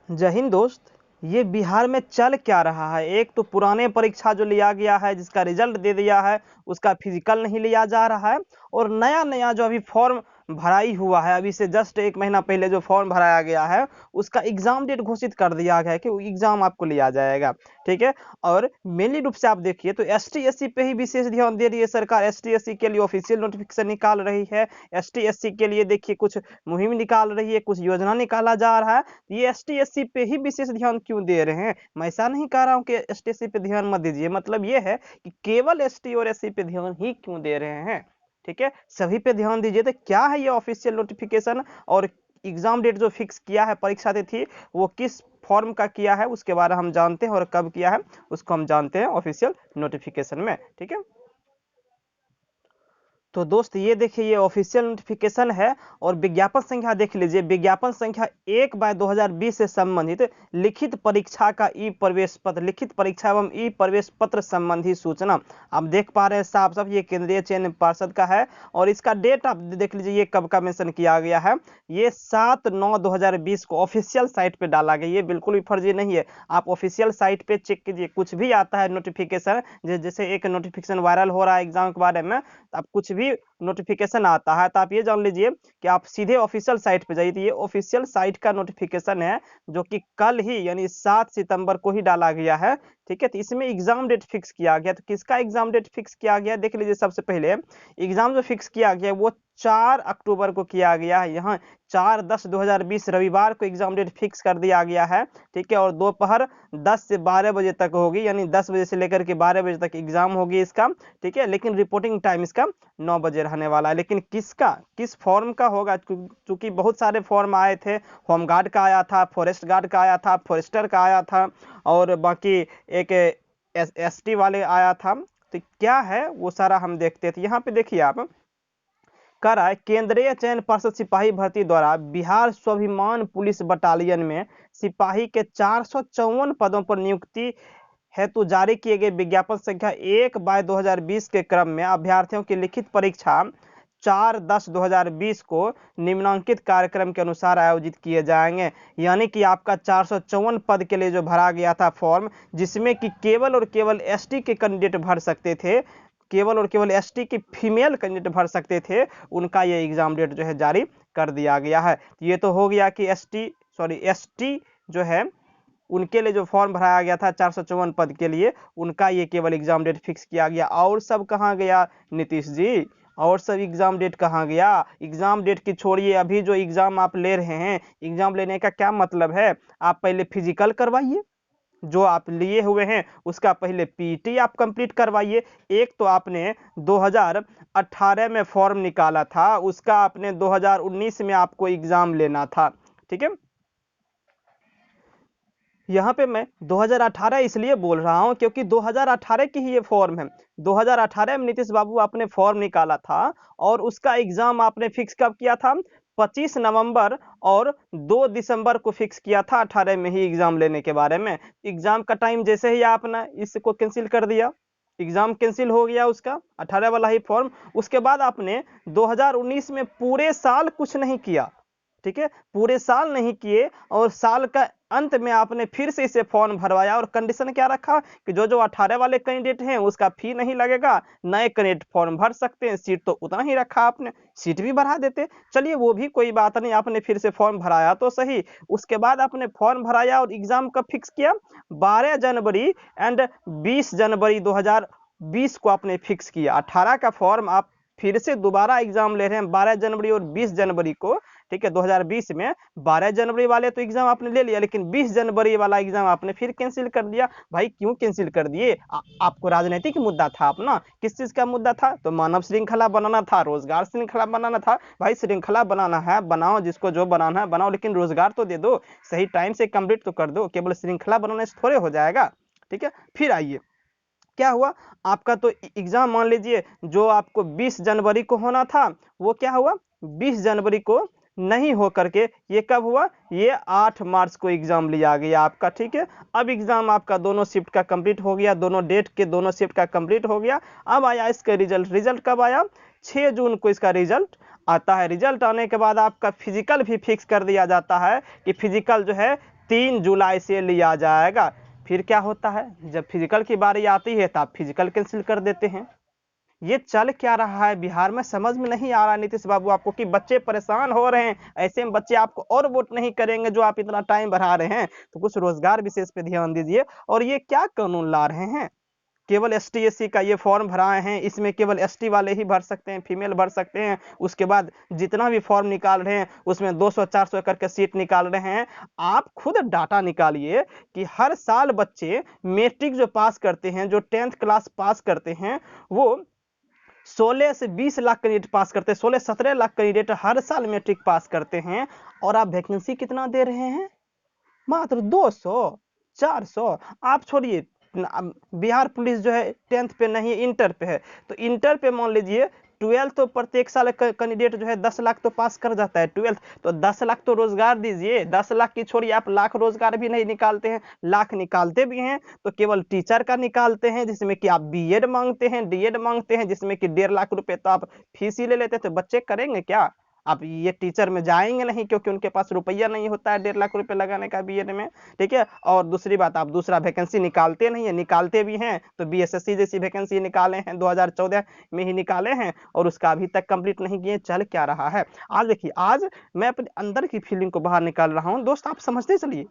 जय हिंद दोस्त। ये बिहार में चल क्या रहा है? एक तो पुराने परीक्षा जो लिया गया है, जिसका रिजल्ट दे दिया है, उसका फिजिकल नहीं लिया जा रहा है। और नया नया जो अभी फॉर्म भराई हुआ है, अभी से जस्ट 1 महीना पहले जो फॉर्म भराया गया है, उसका एग्जाम डेट घोषित कर दिया गया है कि वो एग्जाम आपको लिया जाएगा। ठीक है। और मेनली रूप से आप देखिए तो ST SC पे ही विशेष ध्यान दे रही है सरकार। ST SC के लिए ऑफिशियल नोटिफिकेशन निकाल रही है। ST SC के लिए देखिए कुछ मुहिम निकाल रही है, कुछ योजना निकाला जा रहा है। ये ST SC पे ही विशेष ध्यान क्यों दे रहे हैं? मैं ऐसा नहीं कह रहा हूँ कि ST SC पे ध्यान मत दीजिए, मतलब ये है कि केवल ST और SC पे ध्यान ही क्यों दे रहे हैं। ठीक है, सभी पे ध्यान दीजिए। तो क्या है ये ऑफिशियल नोटिफिकेशन, और एग्जाम डेट जो फिक्स किया है, परीक्षा तिथि, वो किस फॉर्म का किया है उसके बारे में हम जानते हैं, और कब किया है उसको हम जानते हैं ऑफिशियल नोटिफिकेशन में। ठीक है, तो दोस्त ये देखिए ये ऑफिशियल नोटिफिकेशन है। और विज्ञापन संख्या देख लीजिए, विज्ञापन संख्या 1/2020 से संबंधित लिखित परीक्षा का ई प्रवेश पत्र, लिखित परीक्षा एवं ई प्रवेश पत्र संबंधी सूचना। आप देख पा रहे हैं साफ साफ ये केंद्रीय चयन पर्षद का है। और इसका डेट आप देख लीजिए, ये कब का मेंशन किया गया है। ये 7/9/2020 को ऑफिशियल साइट पे डाला गया। ये बिल्कुल भी फर्जी नहीं है। आप ऑफिशियल साइट पे चेक कीजिए, कुछ भी आता है नोटिफिकेशन, जैसे एक नोटिफिकेशन वायरल हो रहा है एग्जाम के बारे में, आप कुछ भी नोटिफिकेशन आता है तो आप ये जान लीजिए कि आप सीधे ऑफिशियल साइट पे जाइए। तो ये ऑफिशियल साइट का नोटिफिकेशन है, जो कि कल ही यानी 7 सितंबर को ही डाला गया है। ठीक है, तो इसमें एग्जाम डेट फिक्स किया गया। तो किसका एग्जाम डेट फिक्स किया गया देख लीजिए। सबसे पहले एग्जाम जो फिक्स किया गया वो 4 अक्टूबर को किया गया है। यहाँ 4/10/2020 रविवार को एग्जाम डेट फिक्स कर दिया गया है। ठीक है, और दोपहर 10 से 12 बजे तक होगी, यानी 10 बजे से लेकर के 12 बजे तक एग्जाम होगी इसका। ठीक है, लेकिन रिपोर्टिंग टाइम इसका 9 बजे रहने वाला है। लेकिन किसका, किस फॉर्म का होगा? चूंकि बहुत सारे फॉर्म आए थे। होमगार्ड का आया था, फॉरेस्ट गार्ड का आया था, फॉरेस्टर का आया था, और बाकी एक ST वाले आया था। तो क्या है वो सारा हम देखते थे। यहाँ पे देखिए आप, कर रहा है केंद्रीय चयन पर्षद सिपाही भर्ती द्वारा बिहार स्वाभिमान पुलिस बटालियन में सिपाही के 454 पदों पर नियुक्ति हेतु जारी किए गए विज्ञापन संख्या 1/2020 के क्रम में अभ्यर्थियों की लिखित परीक्षा 4/10/2020 को निम्नांकित कार्यक्रम के अनुसार आयोजित किए जाएंगे। यानी कि आपका 454 पद के लिए जो भरा गया था फॉर्म, जिसमें कि केवल और केवल ST के कैंडिडेट भर सकते थे, केवल और केवल ST की फीमेल कैंडिडेट भर सकते थे, उनका ये एग्जाम डेट जो है जारी कर दिया गया है। ये तो हो गया कि ST जो है उनके लिए जो फॉर्म भराया गया था 454 पद के लिए, उनका ये केवल एग्जाम डेट फिक्स किया गया। और सब कहाँ गया नीतीश जी? और सब एग्जाम डेट कहाँ गया? एग्जाम डेट की छोड़िए, अभी जो एग्जाम आप ले रहे हैं, एग्जाम लेने का क्या मतलब है? आप पहले फिजिकल करवाइए, जो आप लिए हुए हैं उसका पहले PET आप कंप्लीट करवाइए। एक तो आपने 2018 में फॉर्म निकाला था, उसका आपने 2019 में आपको एग्जाम लेना था। ठीक है, यहाँ पे मैं 2018 इसलिए बोल रहा हूँ क्योंकि 2018 की ही ये फॉर्म है। 2018 में नीतीश बाबू आपने फॉर्म निकाला था, और उसका एग्जाम आपने फिक्स कब किया था? 25 नवंबर और 2 दिसंबर को फिक्स किया था, 18 में ही एग्जाम लेने के बारे में। एग्जाम का टाइम जैसे ही आपने इसको कैंसिल कर दिया, एग्जाम कैंसिल हो गया उसका 18 वाला ही फॉर्म। उसके बाद आपने 2019 में पूरे साल कुछ नहीं किया। ठीक है, पूरे साल नहीं किए, और साल का अंत में आपने फिर से इसे फॉर्म भरवाया, और कंडीशन क्या रखा कि जो जो 18 वाले कैंडिडेट हैं उसका फी नहीं लगेगा, नए कैंडिडेट फॉर्म भर सकते हैं। सीट तो उतना ही रखा आपने, सीट भी बढ़ा देते। चलिए वो भी कोई बात नहीं, आपने फिर से फॉर्म भराया तो सही। उसके बाद आपने फॉर्म भराया और एग्जाम कब फिक्स किया? 12 जनवरी एंड 20 जनवरी 2020 को आपने फिक्स किया। 18 का फॉर्म आप फिर से दोबारा एग्जाम ले रहे हैं 12 जनवरी और 20 जनवरी को। ठीक है, 2020 में 12 जनवरी वाले तो एग्जाम आपने ले लिया, लेकिन 20 जनवरी वाला एग्जाम आपने फिर कैंसिल कर दिया। भाई क्यों कैंसिल कर दिए? आपको राजनीतिक मुद्दा था अपना? किस चीज का मुद्दा था? तो मानव श्रृंखला बनाना था, रोजगार श्रृंखला बनाना था। भाई श्रृंखला बनाना है बनाओ, जिसको जो बनाना है बनाओ, लेकिन रोजगार तो दे दो, सही टाइम से कंप्लीट तो कर दो। केवल श्रृंखला बनाने से थोड़े हो जाएगा। ठीक है, फिर आइए क्या हुआ। आपका तो एग्जाम मान लीजिए जो आपको 20 जनवरी को होना था, वो क्या हुआ? 20 जनवरी को नहीं हो करके ये कब हुआ? ये 8 मार्च को एग्जाम लिया गया आपका। ठीक है, अब एग्जाम आपका दोनों शिफ्ट का कंप्लीट हो गया, दोनों डेट के दोनों शिफ्ट का कंप्लीट हो गया। अब आया इसका रिजल्ट। रिजल्ट कब आया? 6 जून को इसका रिजल्ट आता है। रिजल्ट आने के बाद आपका फिजिकल भी फिक्स कर दिया जाता है कि फिजिकल जो है 3 जुलाई से लिया जाएगा। फिर क्या होता है, जब फिजिकल की बारी आती है तो आप फिजिकल कैंसिल कर देते हैं। ये चल क्या रहा है बिहार में, समझ में नहीं आ रहा नीतीश बाबू आपको कि बच्चे परेशान हो रहे हैं। ऐसे में बच्चे आपको और वोट नहीं करेंगे जो आप इतना टाइम बढ़ा रहे हैं। तो कुछ रोजगार विशेष पे ध्यान दीजिए। और ये क्या कानून ला रहे हैं, केवल एसटी एससी का ये फॉर्म भराए हैं, इसमें केवल एसटी वाले ही भर सकते हैं, फीमेल भर सकते हैं। उसके बाद जितना भी फॉर्म निकाल रहे हैं उसमें 200-400 करके सीट निकाल रहे हैं। आप खुद डाटा निकालिए कि हर साल बच्चे मैट्रिक जो पास करते हैं, जो 10th क्लास पास करते हैं, वो 16 से 20 लाख कैंडिडेट पास करते हैं, 16-17 लाख कैंडिडेट हर साल मैट्रिक पास करते हैं। और आप वैकेंसी कितना दे रहे हैं, मात्र 200 400। आप छोड़िए, बिहार पुलिस जो है 10th पे नहीं, इंटर पे है। तो इंटर पे मान लीजिए 12th तो प्रत्येक साल कैंडिडेट जो है 10 लाख तो पास कर जाता है 12th। तो 10 लाख तो रोजगार दीजिए। 10 लाख की छोड़िए, आप लाख रोजगार भी नहीं निकालते हैं। लाख निकालते भी हैं तो केवल टीचर का निकालते हैं, जिसमें कि आप बीएड मांगते हैं, डीएड मांगते हैं, जिसमें कि 1.5 लाख रुपए तो आप फीस ही ले लेते हैं। तो बच्चे करेंगे क्या, आप ये टीचर में जाएंगे नहीं, क्योंकि उनके पास रुपया नहीं होता है 1.5 लाख रुपए लगाने का बीएड में। ठीक है। और दूसरी बात, आप दूसरा वैकेंसी निकालते नहीं है, निकालते भी हैं तो बीएसएससी जैसी वैकेंसी निकाले हैं, 2014 में ही निकाले हैं और उसका अभी तक कंप्लीट नहीं किए। चल क्या रहा है आज देखिए, आज मैं अपने अंदर की फीलिंग को बाहर निकाल रहा हूं दोस्त, आप समझते चलिए।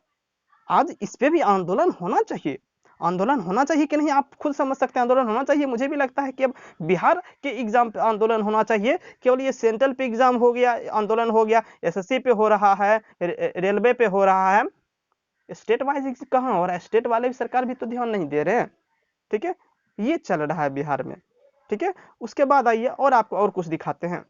आज इस पे भी आंदोलन होना चाहिए। आंदोलन होना चाहिए कि नहीं, आप खुद समझ सकते हैं। आंदोलन होना चाहिए। मुझे भी लगता है कि अब बिहार के एग्जाम पे आंदोलन होना चाहिए। केवल ये सेंट्रल पे एग्जाम हो गया, आंदोलन हो गया, एसएससी पे हो रहा है, रेलवे पे हो रहा है, स्टेट वाइज कहाँ हो रहा है। स्टेट वाले भी, सरकार भी तो ध्यान नहीं दे रहे हैं। ठीक है, ये चल रहा है बिहार में। ठीक है, उसके बाद आइए और आपको और कुछ दिखाते हैं।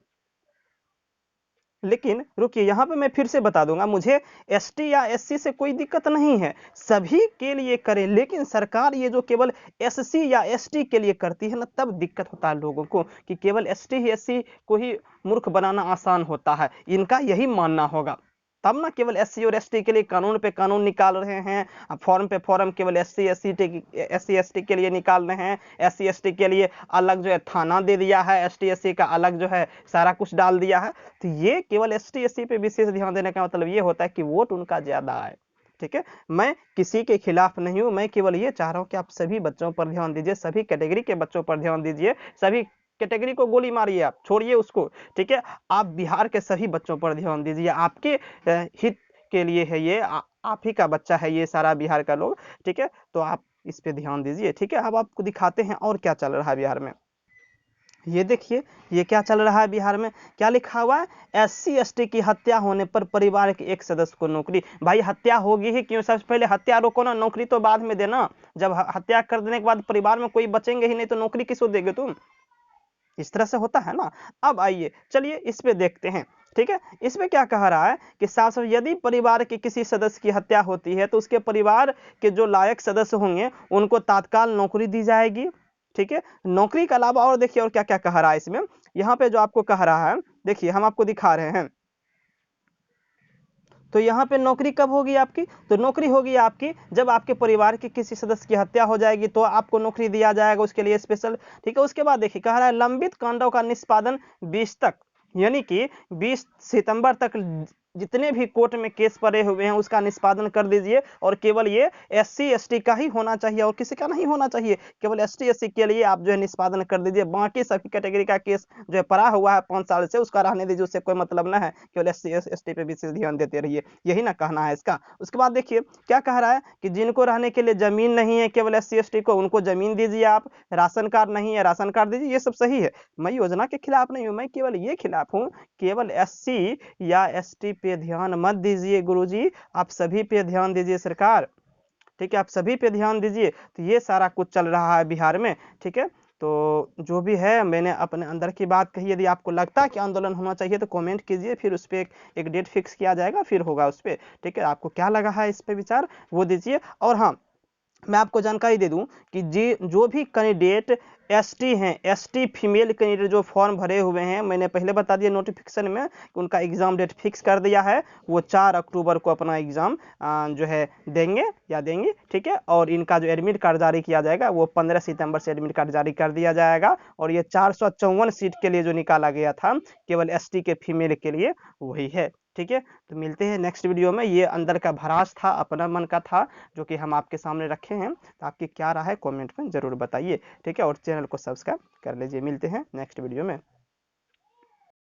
लेकिन रुकिए, यहाँ पे मैं फिर से बता दूंगा, मुझे एसटी या एससी से कोई दिक्कत नहीं है, सभी के लिए करें। लेकिन सरकार ये जो केवल एससी या एसटी के लिए करती है ना, तब दिक्कत होता है लोगों को कि केवल एसटी एससी को ही मूर्ख बनाना आसान होता है। इनका यही मानना होगा, तब ना केवल एससी और एसटी के लिए कानून पे कानून निकाल रहे हैं, फॉर्म पे फॉर्म केवल एससी एसटी के लिए निकाल रहे हैं। एससी एसटी के लिए अलग जो है थाना दे दिया है, एसटी एससी का अलग जो है सारा कुछ डाल दिया है। तो ये केवल एसटी एससी पे विशेष ध्यान देने का मतलब ये होता है कि वोट उनका ज्यादा है। ठीक है, मैं किसी के खिलाफ नहीं हूं, मैं केवल ये चाह रहा हूं कि आप सभी बच्चों पर ध्यान दीजिए, सभी कैटेगरी के बच्चों पर ध्यान दीजिए। सभी कैटेगरी को गोली मारिए, आप छोड़िए उसको। ठीक है, आप बिहार के सभी बच्चों पर ध्यान दीजिए। आपके हित के लिए है ये, आप ही का बच्चा है ये सारा बिहार का लोग। ठीक है, तो आप इस पे ध्यान दीजिए। ठीक है, अब आपको दिखाते हैं और क्या चल रहा है बिहार में। ये देखिए, ये क्या चल रहा है बिहार में, क्या लिखा हुआ है, एससी एसटी की हत्या होने पर परिवार के एक सदस्य को नौकरी। भाई हत्या होगी ही क्यों, सबसे पहले हत्या रोको ना, नौकरी तो बाद में देना। जब हत्या कर देने के बाद परिवार में कोई बचेंगे ही नहीं तो नौकरी किसको देगे तुम। इस तरह से होता है ना। अब आइए चलिए इस पे देखते हैं। ठीक है, इसमें क्या कह रहा है कि साफ साफ, यदि परिवार के किसी सदस्य की हत्या होती है तो उसके परिवार के जो लायक सदस्य होंगे उनको तत्काल नौकरी दी जाएगी। ठीक है, नौकरी के अलावा और देखिए और क्या क्या कह रहा है इसमें। यहाँ पे जो आपको कह रहा है, देखिए हम आपको दिखा रहे हैं। तो यहाँ पे नौकरी कब होगी आपकी, तो नौकरी होगी आपकी जब आपके परिवार के किसी सदस्य की हत्या हो जाएगी तो आपको नौकरी दिया जाएगा, उसके लिए स्पेशल। ठीक है, उसके बाद देखिए कह रहा है लंबित कांडों का निष्पादन 20 तक, यानी कि 20 सितंबर तक जितने भी कोर्ट में केस पड़े हुए हैं उसका निष्पादन कर दीजिए। और केवल ये एससी एसटी का ही होना चाहिए और किसी का नहीं होना चाहिए। केवल एसटी एससी के लिए आप जो है निष्पादन कर दीजिए। बाकी सभी कैटेगरी का केस जो है पड़ा हुआ है 5 साल से, उसका रहने दीजिए, उससे कोई मतलब ना है। केवल एससी एसटी पे विशेष ध्यान देते रहिए, यही ना कहना है इसका। उसके बाद देखिए क्या कह रहा है कि जिनको रहने के लिए जमीन नहीं है केवल एससी एसटी को, उनको जमीन दीजिए आप। राशन कार्ड नहीं है, राशन कार्ड दीजिए, ये सब सही है। मैं योजना के खिलाफ नहीं हूं, मैं केवल ये खिलाफ हूं, केवल एससी या एसटी पे ध्यान मत दीजिए गुरुजी, आप सभी पे ध्यान दीजिए सरकार। ठीक है, आप सभी पे ध्यान दीजिए। तो ये सारा कुछ चल रहा है बिहार में। ठीक है, तो जो भी है मैंने अपने अंदर की बात कही। यदि आपको लगता है कि आंदोलन होना चाहिए तो कमेंट कीजिए, फिर उस पर एक डेट फिक्स किया जाएगा, फिर होगा उस पर। ठीक है, आपको क्या लगा है इस पे विचार वो दीजिए। और हाँ, मैं आपको जानकारी दे दूं कि जो भी कैंडिडेट एसटी हैं, एसटी फीमेल कैंडिडेट जो फॉर्म भरे हुए हैं, मैंने पहले बता दिया नोटिफिकेशन में कि उनका एग्जाम डेट फिक्स कर दिया है। वो 4 अक्टूबर को अपना एग्जाम जो है देंगे या देंगी। ठीक है, और इनका जो एडमिट कार्ड जारी किया जाएगा वो 15 सितंबर से एडमिट कार्ड जारी कर दिया जाएगा। और ये 454 सीट के लिए जो निकाला गया था केवल एसटी के फीमेल के लिए, वही है। ठीक है, तो मिलते हैं नेक्स्ट वीडियो में। ये अंदर का भरास था, अपना मन का था, जो कि हम आपके सामने रखे हैं। तो आपकी क्या राय है कमेंट में ज़रूर बताइए। ठीक है, और चैनल को सब्सक्राइब कर लीजिए। मिलते हैं नेक्स्ट वीडियो में।